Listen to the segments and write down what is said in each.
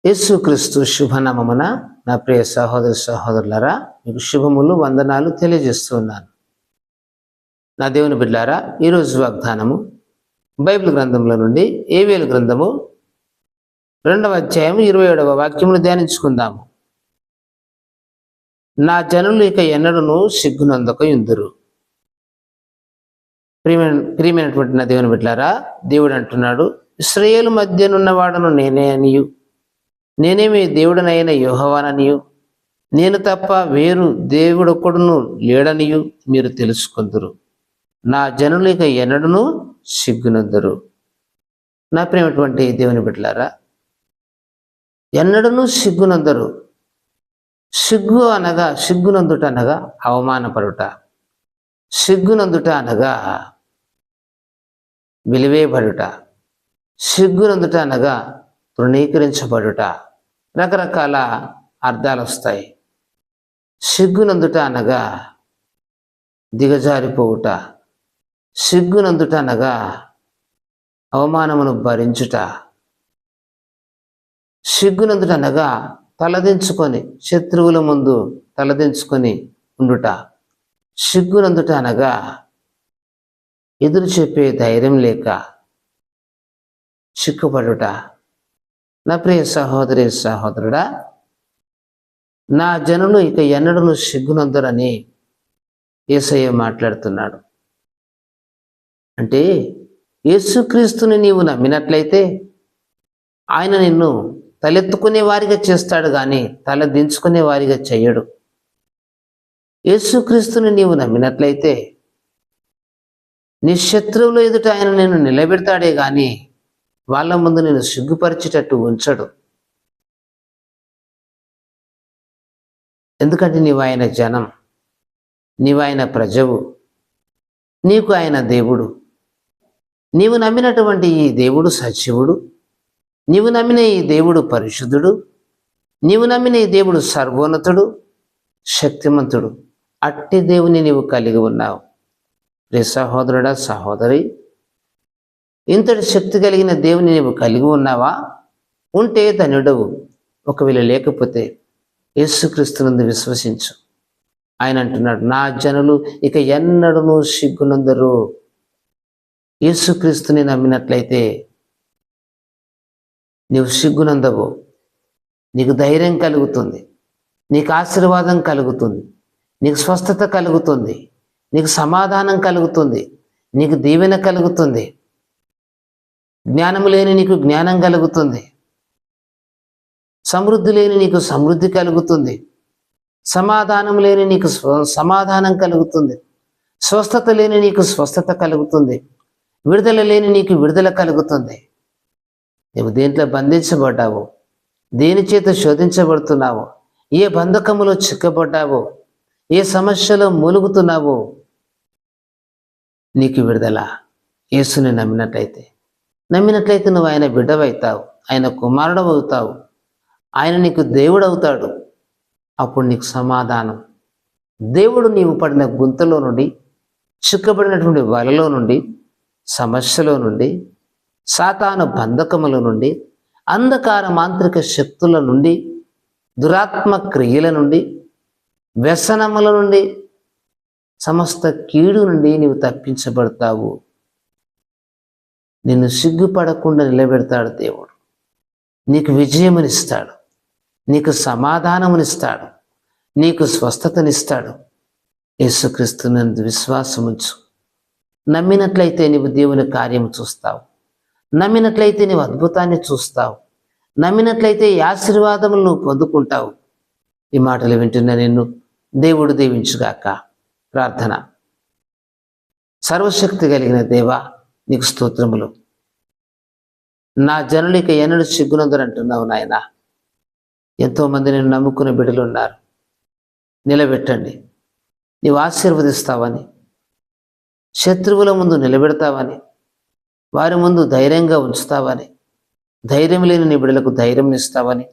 యేసుక్రీస్తు శుభనామమున నా ప్రియ సహోదరి సహోదరులారా, మీకు శుభములు వందనాలు తెలియజేస్తున్నాను. నా దేవుని బిడ్డారా, ఈరోజు వాగ్దానము బైబిల్ గ్రంథంలో నుండి ఏవేలు గ్రంథము 2వ అధ్యాయం 27వ వాక్యమును ధ్యానించుకుందాము. నా జనులు ఇక ఎన్నడూను సిగ్గునందక యుందురు. ప్రియమైనటువంటి నా దేవుని బిడ్డారా, దేవుడు అంటున్నాడు, ఇశ్రాయేలు మధ్యనున్నవాడను నేనే అనియు, నేనే మీ దేవుడనైన యెహోవాననియు, నేను తప్ప వేరు దేవుడొక్కడును లేడనియు మీరు తెలుసుకొందురు. నా జనులు ఇక ఎన్నడూను సిగ్గునందరు. నా ప్రియమైనటువంటి దేవుని బిడ్డలారా, ఎన్నడూను సిగ్గునందరు. సిగ్గునందుట అనగా అవమానపడుట, సిగ్గునందుట అనగా వెలివేయబడుట, సిగ్గునందుట అనగా తృణీకరించబడుట, రకరకాల అర్థాలు వస్తాయి. సిగ్గునందుట అనగా దిగజారిపోవుట, సిగ్గునందుట అనగా అవమానమును భరించుట, సిగ్గునందుట అనగా తలదించుకొని శత్రువుల ముందు తలదించుకొని ఉండుట, సిగ్గునందుట అనగా ఎదురు చెప్పే ధైర్యం లేక సిగ్గుపడుట. నా ప్రియ సహోదరి సహోదరుడా, నా జనులు ఇక ఎన్నడూను సిగ్గునందరని యేసయ్య మాట్లాడుతున్నాడు. అంటే యేసుక్రీస్తుని నీవు నమ్మినట్లయితే ఆయన నిన్ను తలెత్తుకునే వారిగా చేస్తాడు, కానీ తల దించుకునే వారిగా చెయ్యడు. యేసుక్రీస్తుని నీవు నమ్మినట్లయితే నీ శత్రువుల ఎదుట ఆయన నిన్ను నిలబెడతాడే కానీ వాళ్ళ ముందు నేను సిగ్గుపరిచేటట్టు ఉంచడు. ఎందుకంటే నీవు ఆయన జనం, నీవు ఆయన ప్రజవు, నీకు ఆయన దేవుడు. నీవు నమ్మినటువంటి ఈ దేవుడు సజీవుడు, నీవు నమ్మిన ఈ దేవుడు పరిశుద్ధుడు, నీవు నమ్మిన ఈ దేవుడు సర్వోన్నతుడు, శక్తిమంతుడు. అట్టి దేవుని నీవు కలిగి ఉన్నావు. ప్రియ సహోదరుడా సహోదరి, ఇంతటి శక్తి కలిగిన దేవుని నీవు కలిగి ఉన్నావా? ఉంటే ధన్యుడవు. ఒకవేళ లేకపోతే యేసుక్రీస్తునందు విశ్వసించు. ఆయన అంటున్నాడు, నా జనులు ఇక ఎన్నడూను సిగ్గునందరు. యేసుక్రీస్తుని నమ్మినట్లయితే నీవు సిగ్గునందవు. నీకు ధైర్యం కలుగుతుంది, నీకు ఆశీర్వాదం కలుగుతుంది, నీకు స్వస్థత కలుగుతుంది, నీకు సమాధానం కలుగుతుంది, నీకు దీవెన కలుగుతుంది. జ్ఞానము లేని నీకు జ్ఞానం కలుగుతుంది, సమృద్ధి లేని నీకు సమృద్ధి కలుగుతుంది, సమాధానం లేని నీకు సమాధానం కలుగుతుంది, స్వస్థత లేని నీకు స్వస్థత కలుగుతుంది, విడుదల లేని నీకు విడుదల కలుగుతుంది. నువ్వు దేంట్లో బంధించబడ్డావు, దేని చేత శోధించబడుతున్నావు, ఏ బంధకములో చిక్కబడ్డావో, ఏ సమస్యలో మూలుగుతున్నావో, నీకు విడుదల యేసుని నమ్మినట్లయితే నువ్వు ఆయన బిడ్డవవుతావు, ఆయన కుమారుడు అవుతావు, ఆయన నీకు దేవుడు అవుతాడు. అప్పుడు నీకు సమాధానం. దేవుడు నీవు పడిన గుంతలో నుండి, చిక్కబడినటువంటి వలలో నుండి, సమస్యలో నుండి, సాతాను బంధకముల నుండి, అంధకార మాంత్రిక శక్తుల నుండి, దురాత్మ క్రియల నుండి, వ్యసనముల నుండి, సమస్త కీడు నుండి నీవు తప్పించబడతావు. నిన్ను సిగ్గుపడకుండా నిలబెడతాడు దేవుడు. నీకు విజయమునిస్తాడు, నీకు సమాధానమునిస్తాడు, నీకు స్వస్థతనిస్తాడు. యేసుక్రీస్తునందు విశ్వాసముంచు. నమ్మినట్లయితే నీవు దేవుని కార్యము చూస్తావు, నమ్మినట్లయితే నీవు అద్భుతాన్ని చూస్తావు, నమ్మినట్లయితే ఈ ఆశీర్వాదములు నువ్వు పొందుకుంటావు. ఈ మాటలు వింటున్న నిన్ను దేవుడు దీవించుగాక. ప్రార్థన. సర్వశక్తి కలిగిన దేవా, నీకు స్తోత్రములు. నా జనులు ఇక ఎన్నడూ సిగ్గునందరు అంటున్నావు నాయన. ఎంతోమంది నేను నమ్ముకున్న బిడ్డలు ఉన్నారు. నిలబెట్టండి. నీవు ఆశీర్వదిస్తావని, శత్రువుల ముందు నిలబెడతావని, వారి ముందు ధైర్యంగా ఉంచుతావని, ధైర్యం లేని నీ బిడ్డలకు ధైర్యం ఇస్తావని,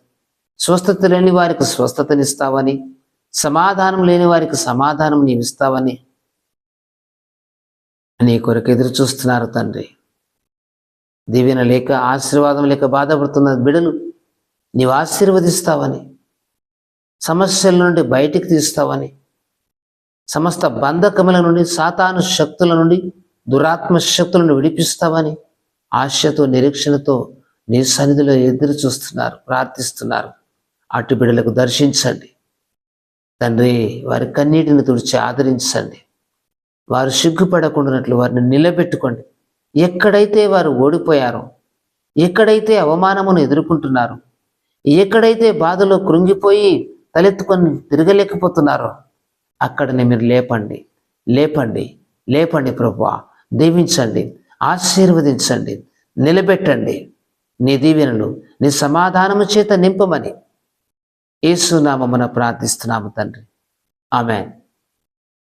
స్వస్థత లేని వారికి స్వస్థతనిస్తావని, సమాధానం లేని వారికి సమాధానం నీవిస్తావని నీ కొరకు ఎదురు చూస్తున్నారు తండ్రి. దీవెన లేక ఆశీర్వాదం లేక బాధపడుతున్న బిడ్డలు నీవు ఆశీర్వదిస్తావని, సమస్యల నుండి బయటికి తీస్తావని, సమస్త బంధకముల నుండి, సాతాను శక్తుల నుండి, దురాత్మ శక్తుల నుండి విడిపిస్తావని ఆశతో, నిరీక్షణతో నీ సన్నిధిలో ఎదురు చూస్తున్నారు, ప్రార్థిస్తున్నారు. అటు బిడ్డలకు దర్శించండి తండ్రి. వారి కన్నీటిని తుడిచి ఆదరించండి. వారు సిగ్గుపడకుండానట్లు వారిని నిలబెట్టుకోండి. ఎక్కడైతే వారు ఓడిపోయారో, ఎక్కడైతే అవమానమును ఎదుర్కొంటున్నారో, ఎక్కడైతే బాధలో కృంగిపోయి తలెత్తుకొని తిరగలేకపోతున్నారో అక్కడనే మీరు లేపండి, లేపండి, లేపండి ప్రభువా. దీవించండి, ఆశీర్వదించండి, నిలబెట్టండి. నీ దీవెనలు, నీ సమాధానము చేత నింపమని యేసు నామమున ప్రార్థిస్తున్నాము తండ్రి. ఆమేన్.